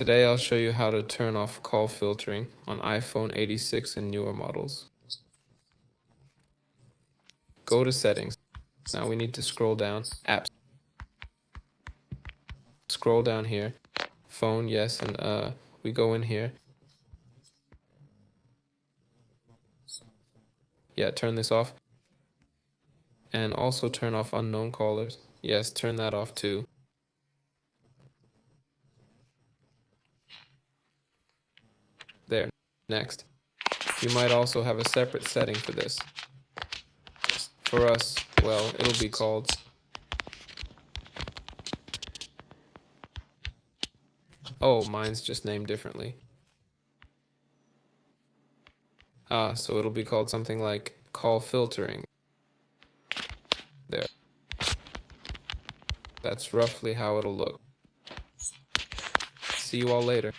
Today I'll show you how to turn off call filtering on iPhone 86 and newer models. Go to settings. Now we need to scroll down, apps. Scroll down here, phone, yes, and we go in here. Yeah, turn this off. And also turn off unknown callers. Yes, turn that off too. There, next. You might also have a separate setting for this. For us, well, it'll be called oh, mine's just named differently. So it'll be called something like call filtering. There. That's roughly how it'll look. See you all later.